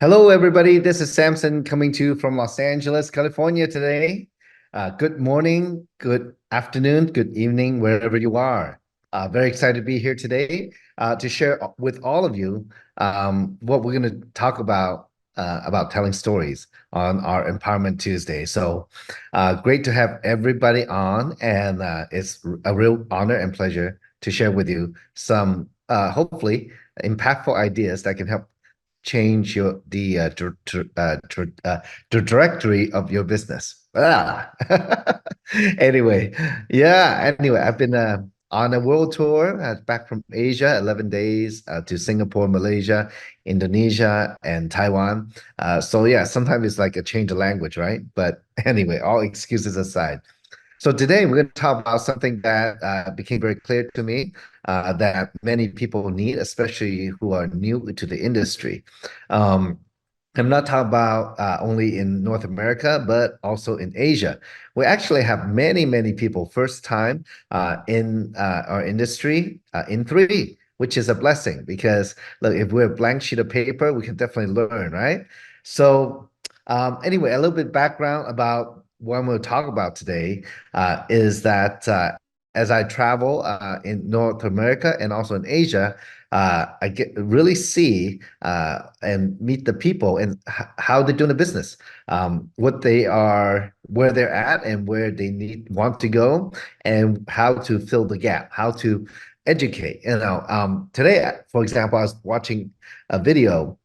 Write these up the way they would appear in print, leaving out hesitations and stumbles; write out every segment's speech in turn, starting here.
Hello, everybody. This is Samson coming to you from Los Angeles, California today. Good morning, good afternoon, good evening, wherever you are. Very excited to be here today to share with all of you what we're going to talk about telling stories on our Empowerment Tuesday. So great to have everybody on, and it's a real honor and pleasure to share with you some hopefully impactful ideas that can help change your the trajectory of your business. Anyway, yeah. Anyway, I've been on a world tour, back from Asia, 11 days to Singapore, Malaysia, Indonesia, and Taiwan. So yeah, sometimes it's like a change of language, right? But anyway, all excuses aside. So today we're going to talk about something that became very clear to me that many people need, especially who are new to the industry. Um, I'm not talking about only in North America, but also in Asia. We actually have many, many people first time in our industry in 3D, which is a blessing because look, if we're a blank sheet of paper, we can definitely learn, right? So anyway, a little bit background about what I'm going to talk about today is that as I travel in North America and also in Asia, I get really see and meet the people and how they're doing the business, what they are, where they're at, and where they want to go, and how to fill the gap, how to educate. Today, for example, I was watching a video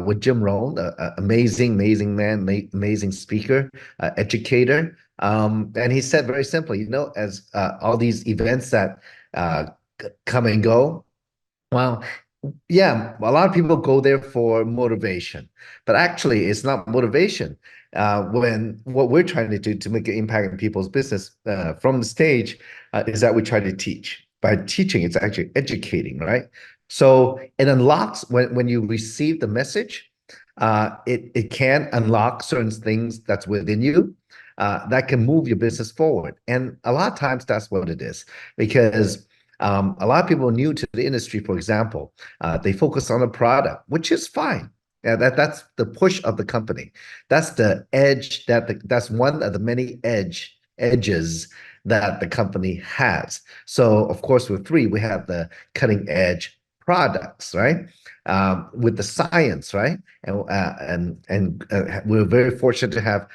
with Jim Rohn, amazing, amazing man, amazing speaker, educator. And he said very simply, as all these events that come and go, well, yeah, a lot of people go there for motivation, but actually, it's not motivation. When what we're trying to do to make an impact in people's business from the stage is that we try to teach. By teaching, it's actually educating, right? So it unlocks when you receive the message, it can unlock certain things that's within you that can move your business forward. And a lot of times, that's what it is, because a lot of people new to the industry, for example, they focus on a product, which is fine. Yeah, that's the push of the company. That's the edge that's one of the many edges that the company has. So of course, with 3, we have the cutting edge products, right? With the science, right? And we're very fortunate to have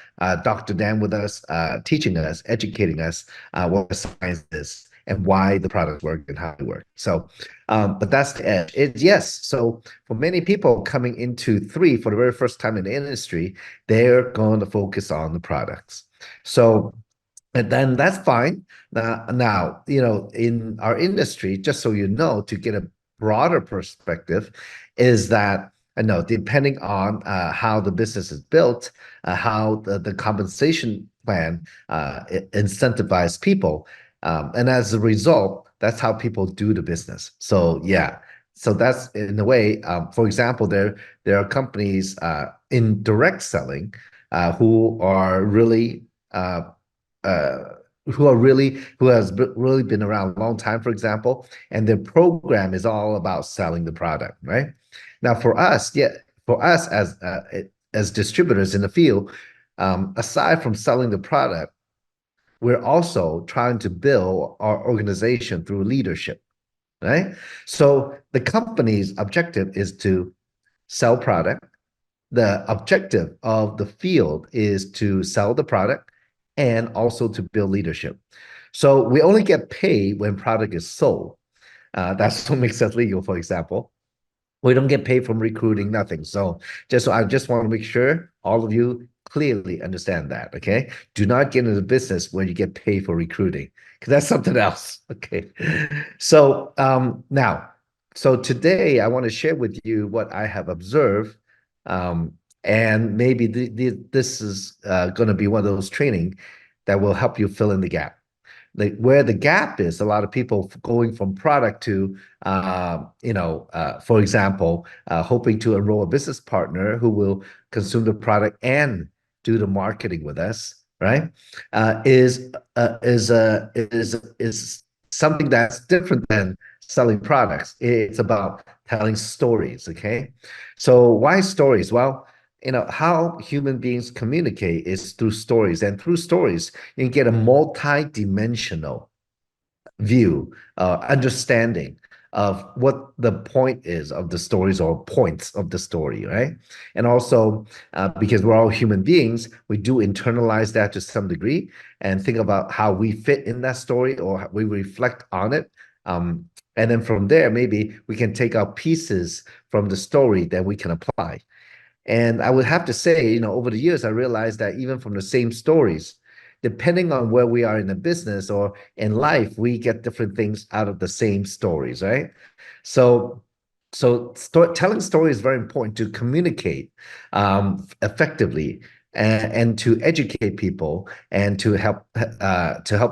Dr. Dan with us, teaching us, educating us what science is and why the products work and how they work. So, but that's the edge. Yes. So for many people coming into 3 for the very first time in the industry, they're going to focus on the products. So, and then that's fine. Now, in our industry, just so you know, to get a broader perspective, is that I know depending on how the business is built, how the compensation plan incentivize people, and as a result, that's how people do the business. So yeah, so that's in a way. For example, there are companies in direct selling who are really uh, who has really been around a long time, for example, and their program is all about selling the product, right? Now, for us, yeah, for us as distributors in the field, aside from selling the product, we're also trying to build our organization through leadership, right? So the company's objective is to sell product. The objective of the field is to sell the product and also to build leadership. So we only get paid when product is sold. That's what makes us legal, for example. We don't get paid from recruiting, nothing. So I just want to make sure all of you clearly understand that. Okay. Do not get into the business where you get paid for recruiting, because that's something else. Okay. So now, so today I want to share with you what I have observed. Um, and maybe this is going to be one of those training that will help you fill in the gap. Like where the gap is, a lot of people going from product to, for example, hoping to enroll a business partner who will consume the product and do the marketing with us, right? Is something that's different than selling products. It's about telling stories. Okay. So why stories? Well, how human beings communicate is through stories, and through stories, you can get a multi-dimensional view, understanding of what the point is of the stories or points of the story, right? And also, because we're all human beings, we do internalize that to some degree and think about how we fit in that story or we reflect on it. And then from there, maybe we can take out pieces from the story that we can apply. And I would have to say, over the years, I realized that even from the same stories, depending on where we are in the business or in life, we get different things out of the same stories, right? So, telling stories is very important to communicate effectively and to educate people and to help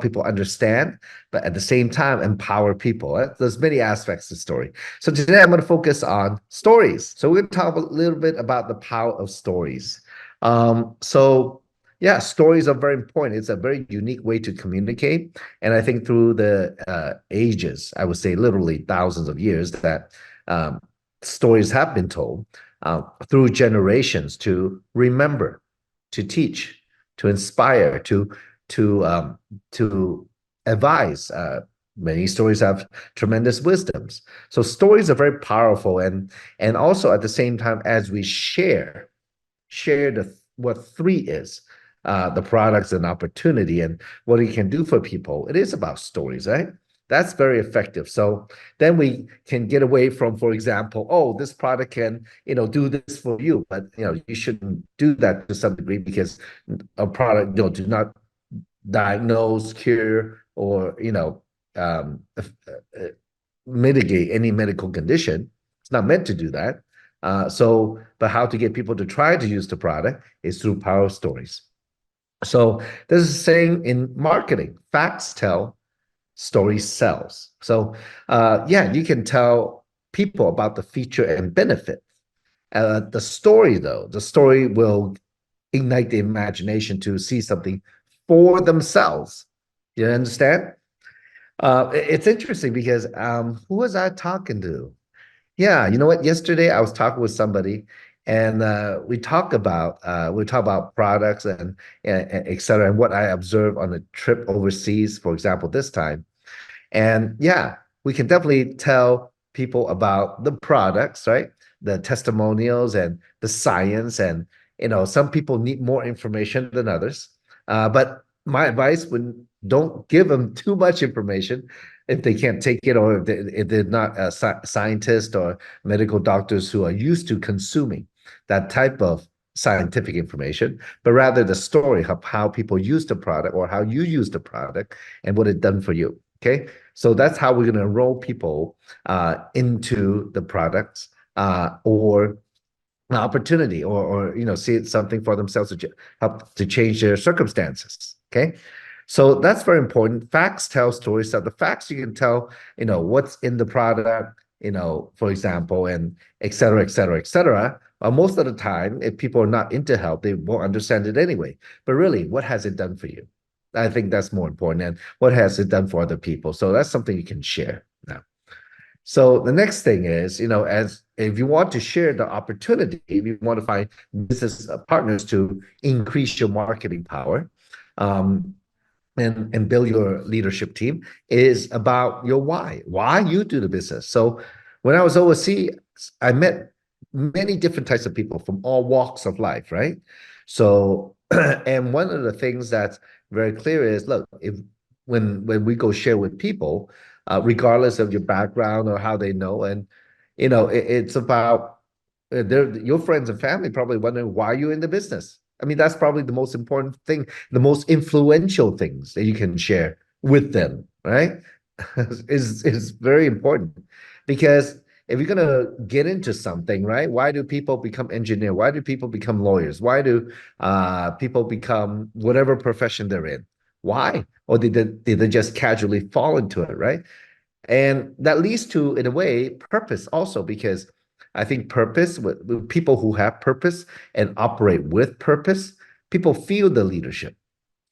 people understand, but at the same time empower people. There's many aspects to story. So today I'm going to focus on stories. So we're going to talk a little bit about the power of stories. So yeah, stories are very important. It's a very unique way to communicate. And I think through the ages, I would say literally thousands of years, that um, stories have been told through generations to remember, to teach, to inspire, to advise. Many stories have tremendous wisdoms. So stories are very powerful, and also at the same time as we share the what three is, the products and opportunity and what it can do for people. It is about stories, right? That's very effective. So then we can get away from, for example, oh, this product can, do this for you, but you shouldn't do that to some degree because a product, do not diagnose, cure, or mitigate any medical condition. It's not meant to do that. But how to get people to try to use the product is through power stories. So there's a saying in marketing: facts tell, story sells. So yeah, you can tell people about the feature and benefit. The story, though, the story will ignite the imagination to see something for themselves. You understand? It's interesting because who was I talking to? Yeah, you know what? Yesterday I was talking with somebody, and we talk about products and et cetera, and what I observed on a trip overseas, for example, this time. And yeah, we can definitely tell people about the products, right? The testimonials and the science. And, some people need more information than others. But my advice would don't give them too much information if they can't take it, or if they're not a scientist or medical doctors who are used to consuming that type of scientific information, but rather the story of how people use the product or how you use the product and what it done for you. Okay. So that's how we're going to enroll people into the products or an opportunity, or see it something for themselves to help to change their circumstances. Okay. So that's very important. Facts tell stories. So the facts you can tell, what's in the product, for example, and et cetera, et cetera, et cetera. Most of the time, if people are not into health, they won't understand it anyway. But really, what has it done for you? I think that's more important. And what has it done for other people? So that's something you can share now. So the next thing is, as if you want to share the opportunity, if you want to find business partners to increase your marketing power, um, and build your leadership team, is about your why you do the business. So when I was overseas, I met many different types of people from all walks of life, right? So and one of the things that's very clear is, look, if when we go share with people, regardless of your background or how they know, and it's about your friends and family probably wondering why you're in the business. I mean, that's probably the most important thing, the most influential things that you can share with them, right? is very important, because if you're gonna get into something, right? Why do people become engineer? Why do people become lawyers? Why do people become whatever profession they're in? Why? Or did they just casually fall into it, right? And that leads to, in a way, purpose also, because I think purpose, with people who have purpose and operate with purpose, people feel the leadership.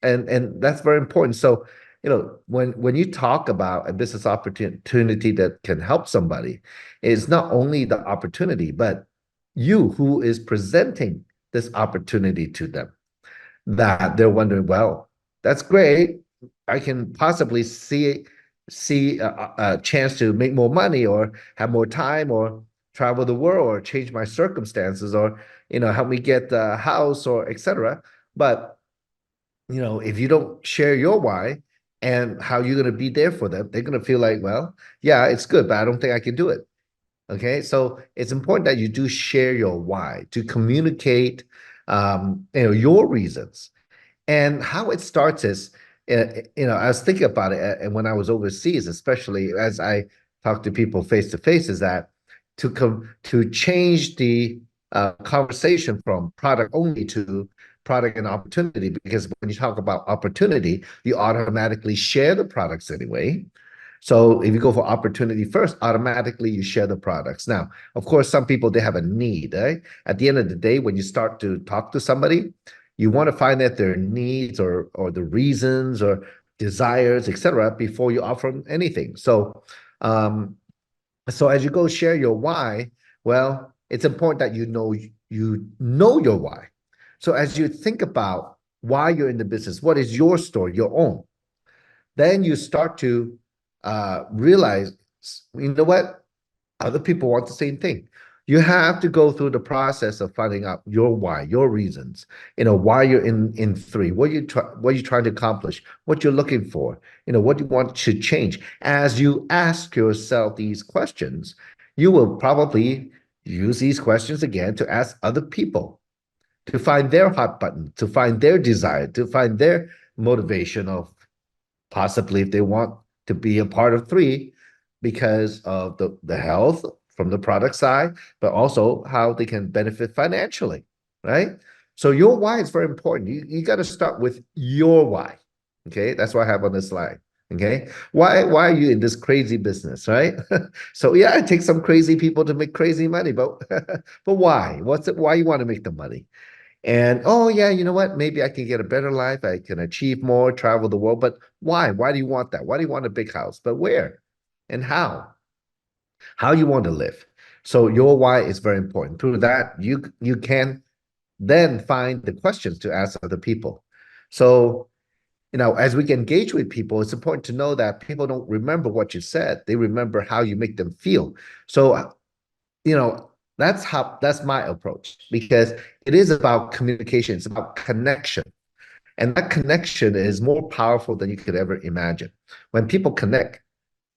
And that's very important. So when you talk about a business opportunity that can help somebody, it's not only the opportunity, but you who is presenting this opportunity to them, that they're wondering, well, that's great. I can possibly see a chance to make more money or have more time or travel the world or change my circumstances or help me get a house or etc. But if you don't share your why and how you're going to be there for them, they're going to feel like, well, yeah, it's good, but I don't think I can do it. Okay, so it's important that you do share your why to communicate, your reasons. And how it starts is, I was thinking about it, and when I was overseas, especially as I talk to people face to face, is that to change the conversation from product only to product and opportunity. Because when you talk about opportunity, you automatically share the products anyway. So if you go for opportunity first, automatically you share the products. Now, of course, some people they have a need, right? At the end of the day, when you start to talk to somebody, you want to find out their needs or the reasons or desires, etc., before you offer them anything. So as you go share your why, well, it's important that you know your why. So as you think about why you're in the business, what is your story, your own, then you start to realize, you know what? Other people want the same thing. You have to go through the process of finding out your why, your reasons, why you're in three, what you trying to accomplish, what you're looking for, what you want to change. As you ask yourself these questions, you will probably use these questions again to ask other people to find their hot button, to find their desire, to find their motivation of possibly if they want to be a part of three because of the health from the product side, but also how they can benefit financially, right? So your why is very important. You got to start with your why. Okay, that's what I have on this slide. Okay, why are you in this crazy business, right? So yeah, it takes some crazy people to make crazy money, but but why? What's it? Why you want to make the money? And oh yeah, you know what? Maybe I can get a better life. I can achieve more, travel the world. But why? Why do you want that? Why do you want a big house? But where and how? How you want to live. So your why is very important. Through that, you can then find the questions to ask other people. So as we engage with people, it's important to know that people don't remember what you said. They remember how you make them feel. So that's my approach because it is about communication. It's about connection. And that connection is more powerful than you could ever imagine. When people connect,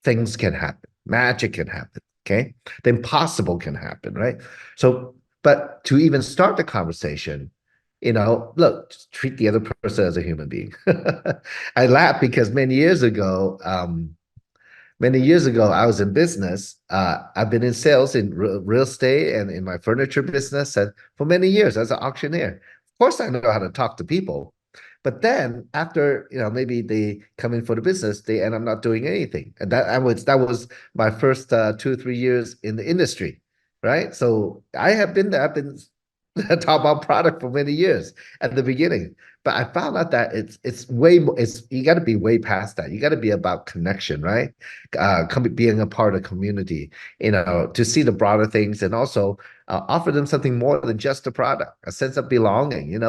things can happen. Magic can happen. Okay. The impossible can happen, right? So, but to even start the conversation, look, just treat the other person as a human being. I laugh because many years ago, I was in business. I've been in sales in real estate and in my furniture business, and for many years as an auctioneer. Of course, I know how to talk to people, but then after maybe they come in for the business, they end up not doing anything, and that was my first 2 or 3 years in the industry, right? So I have been there. I've been talk about product for many years at the beginning. But I found out that it's way more, it's you got to be way past that. You got to be about connection, right? Being a part of community, to see the broader things and also offer them something more than just a product, a sense of belonging,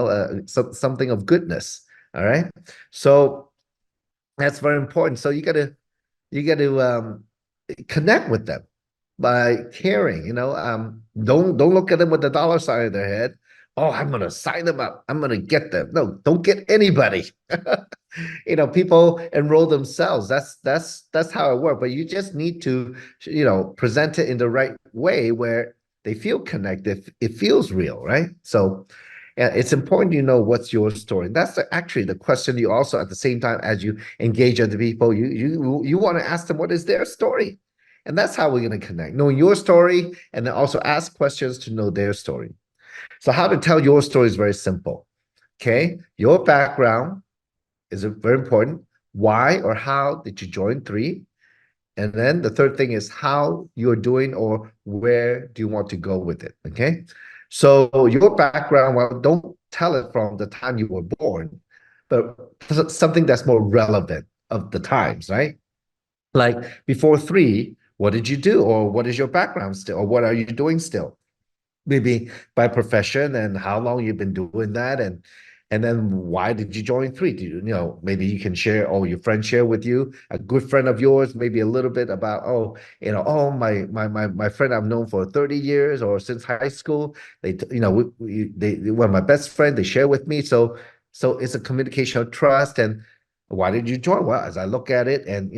something of goodness. All right. So that's very important. So you got to connect with them by caring, don't look at them with the dollar sign in their head. Oh, I'm gonna sign them up. I'm gonna get them. No, don't get anybody. People enroll themselves. That's how it works. But you just need to, present it in the right way where they feel connected. It feels real, right? So it's important you know what's your story. And that's actually the question you also at the same time as you engage other people, you want to ask them what is their story. And that's how we're going to connect. Knowing your story and then also ask questions to know their story. So how to tell your story is very simple. Okay. Your background is very important. Why or how did you join three? And then the third thing is how you're doing or where do you want to go with it? Okay. So your background, well, don't tell it from the time you were born, but something that's more relevant. of the times, right? Like before three, what did you do? Or what is your background still? Or what are you doing still? Maybe by profession and how long you've been doing that, and then why did you join three? Do maybe you can share, or your friend share with you, a good friend of yours, maybe a little bit about, oh, my friend I've known for 30 years or since high school. They were my best friend, they share with me. So it's a communication of trust. And why did you join? Well, as I look at it, and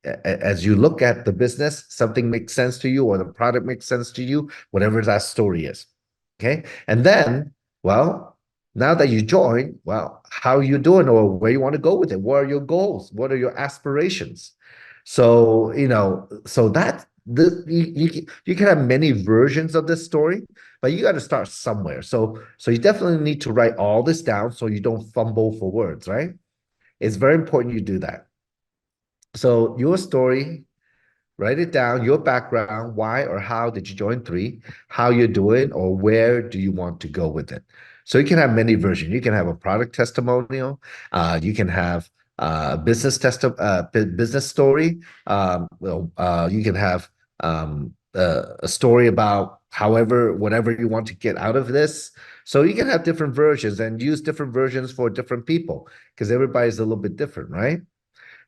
as you look at the business, something makes sense to you, or the product makes sense to you, whatever that story is. Okay. And then, well, now that you join, well, how are you doing, or where you want to go with it? What are your goals? What are your aspirations? So, so that you can have many versions of this story, but you got to start somewhere. So you definitely need to write all this down so you don't fumble for words, right? It's very important you do that. So your story, write it down, your background, why or how did you join three, how you're doing, or where do you want to go with it. So you can have many versions. You can have a product testimonial. You can have a business story. You can have a story about however, whatever you want to get out of this. So you can have different versions and use different versions for different people because everybody's a little bit different, right?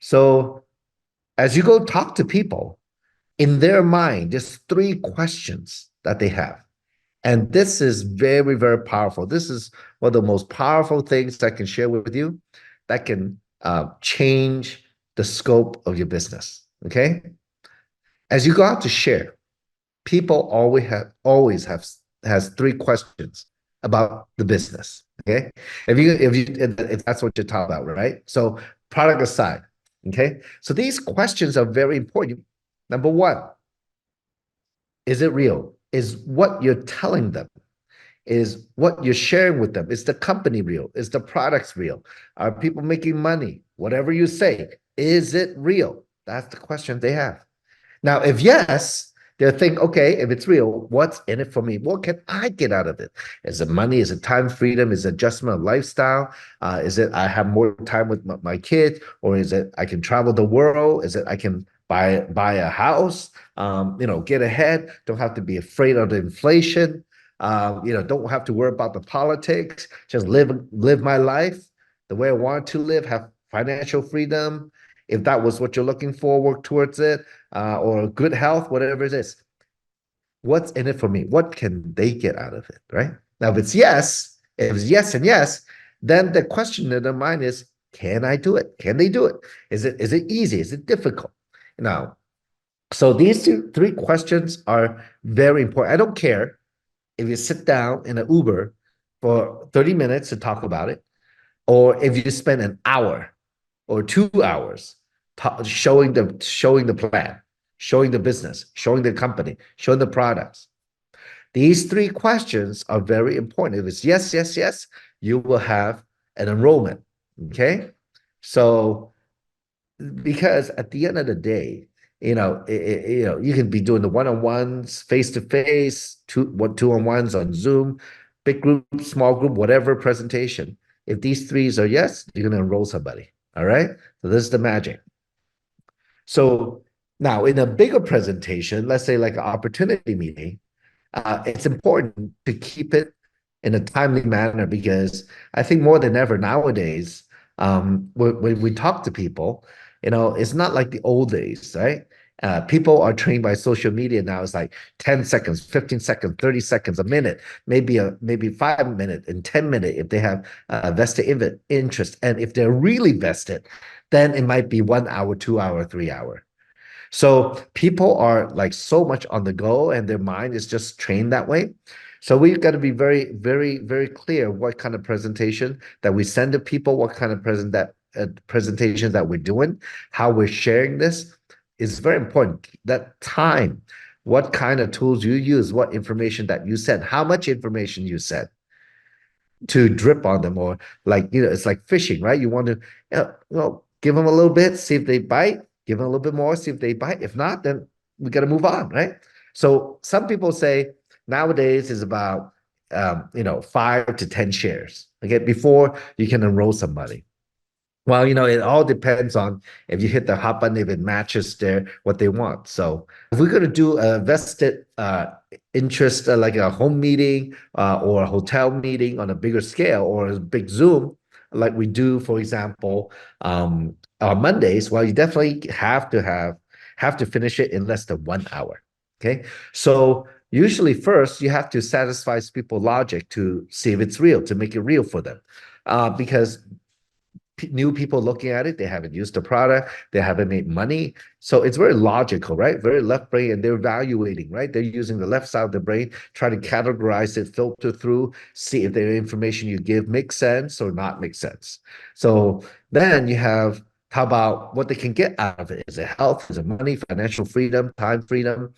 So as you go talk to people, in their mind, there's three questions that they have. And this is very, very powerful. This is one of the most powerful things I can share with you that can change the scope of your business. Okay. As you go out to share, people always have has three questions about the business. Okay. If that's what you're talking about, right? So product aside, okay. So these questions are very important. Number one, is it real? Is what you're telling them, is what you're sharing with them, is the company real? Is the products real? Are people making money? Whatever you say, is it real? That's the question they have. Now, if yes, they'll think, okay, if it's real, what's in it for me? What can I get out of it? Is it money? Is it time freedom? Is it adjustment of lifestyle? Is it I have more time with my kids? Or is it I can travel the world? Is it I can buy a house? Get ahead. Don't have to be afraid of the inflation. Don't have to worry about the politics. Just live my life the way I want to live. Have financial freedom. If that was what you're looking for, work towards it, or good health, whatever it is. What's in it for me? What can they get out of it, right? Now, if it's yes and yes, then the question in their mind is, can I do it? Can they do it? Is it easy? Is it difficult? Now, so these three questions are very important. I don't care if you sit down in an Uber for 30 minutes to talk about it, or if you spend an hour or 2 hours showing the plan, showing the business, showing the company, showing the products. These three questions are very important. If it's yes, yes, yes, you will have an enrollment. Okay. So because at the end of the day, you can be doing the one-on-ones, face-to-face, two-on-ones on Zoom, big group, small group, whatever presentation. If these threes are yes, you're going to enroll somebody. All right. So this is the magic. So now in a bigger presentation, let's say like an opportunity meeting, it's important to keep it in a timely manner because I think more than ever nowadays, when we talk to people, it's not like the old days, right? People are trained by social media now. It's like 10 seconds, 15 seconds, 30 seconds, a minute, maybe 5 minutes and 10 minutes if they have vested interest. And if they're really vested, then it might be 1 hour, 2 hour, 3 hour. So people are like so much on the go and their mind is just trained that way. So we've got to be very, very, very clear what kind of presentation that we send to people, what kind of presentations that we're doing, how we're sharing this is very important. That time, what kind of tools you use, what information that you send, how much information you send to drip on them, or like it's like fishing, right? You want to give them a little bit, see if they bite, give them a little bit more, see if they bite. If not, then we got to move on, right? So some people say nowadays is about 5 to 10 shares, okay, before you can enroll somebody. Well, it all depends on if you hit the hot button, if it matches their what they want. So if we're going to do a vested interest, like a home meeting or a hotel meeting on a bigger scale or a big Zoom, like we do, for example, on Mondays, well, you definitely have to finish it in less than 1 hour. Okay, so usually first you have to satisfy people's logic to see if it's real, to make it real for them, because new people looking at it, they haven't used the product, they haven't made money. So it's very logical, right? Very left brain, and they're evaluating, right? They're using the left side of the brain, try to categorize it, filter through, see if the information you give makes sense or not make sense. So then you have how about what they can get out of it? Is it health? Is it money, financial freedom, time freedom,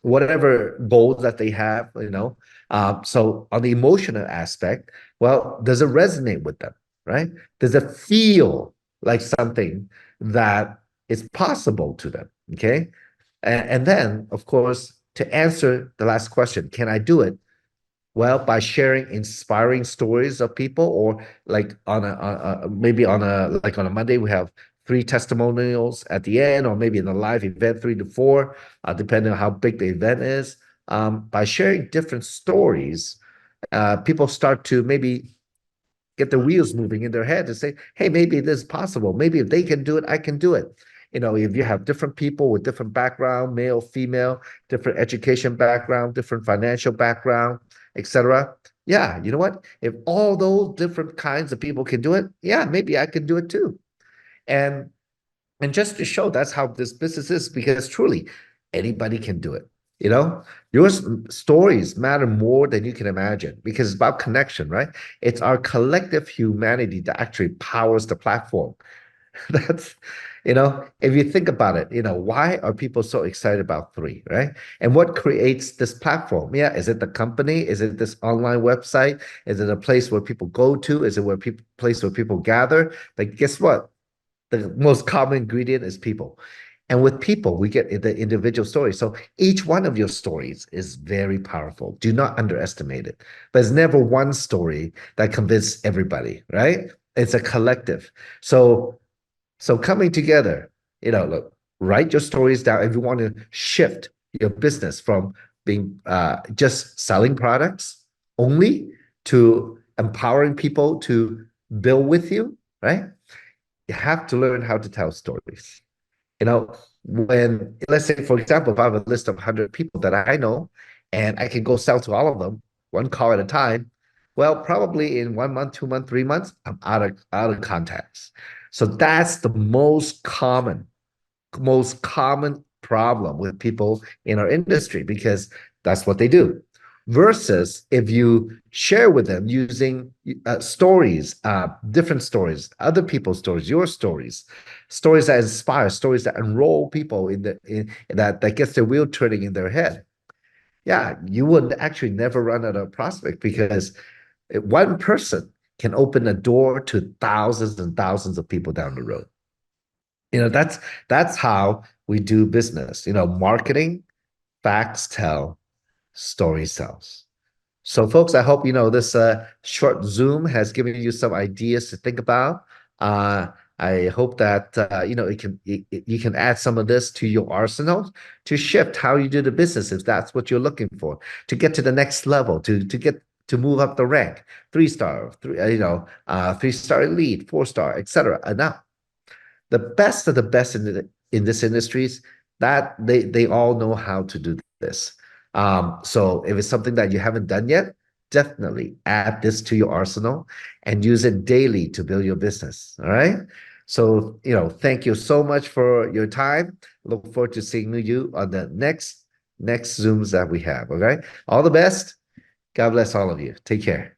whatever goals that they have, So on the emotional aspect, well, does it resonate with them, right? Does it feel like something that is possible to them? Okay. And then, of course, to answer the last question, can I do it? Well, by sharing inspiring stories of people, or like maybe on a Monday, we have three testimonials at the end, or maybe in a live event, three to four, depending on how big the event is. By sharing different stories, people start to maybe get the wheels moving in their head and say, hey, maybe this is possible. Maybe if they can do it, I can do it. If you have different people with different background, male, female, different education background, different financial background, etc. Yeah, you know what? If all those different kinds of people can do it, yeah, maybe I can do it too. And and just to show that's how this business is, because truly anybody can do it. You know, your stories matter more than you can imagine because it's about connection, right? It's our collective humanity that actually powers the platform. That's, if you think about it, why are people so excited about three, right? And what creates this platform? Yeah, is it the company? Is it this online website? Is it a place where people go to? Is it where people place where people gather? Like, guess what? The most common ingredient is people. And with people, we get the individual stories. So each one of your stories is very powerful. Do not underestimate it. But it's never one story that convinces everybody, right? It's a collective. So coming together, look, write your stories down. If you want to shift your business from being just selling products only to empowering people to build with you, right? You have to learn how to tell stories. When, let's say, for example, if I have a list of 100 people that I know and I can go sell to all of them, one call at a time, well, probably in 1 month, 2 months, 3 months, I'm out of contacts. So that's the most common problem with people in our industry, because that's what they do. Versus if you share with them using stories, different stories, other people's stories, your stories, stories that inspire, stories that enroll people that gets their wheel turning in their head. Yeah, you would actually never run out of prospect, because one person can open a door to thousands and thousands of people down the road. That's how we do business. Marketing, facts tell, story sells. So, folks, I hope this short Zoom has given you some ideas to think about. Uh, I hope that you can add some of this to your arsenal to shift how you do the business, if that's what you're looking for, to get to the next level, to move up the rank, 3 star, 3 star elite, 4 star, etc. And now the best of the best in this industries, that they all know how to do this. So if it's something that you haven't done yet, definitely add this to your arsenal and use it daily to build your business. All right. So, thank you so much for your time. Look forward to seeing you on the next Zooms that we have. Okay. All the best. God bless all of you. Take care.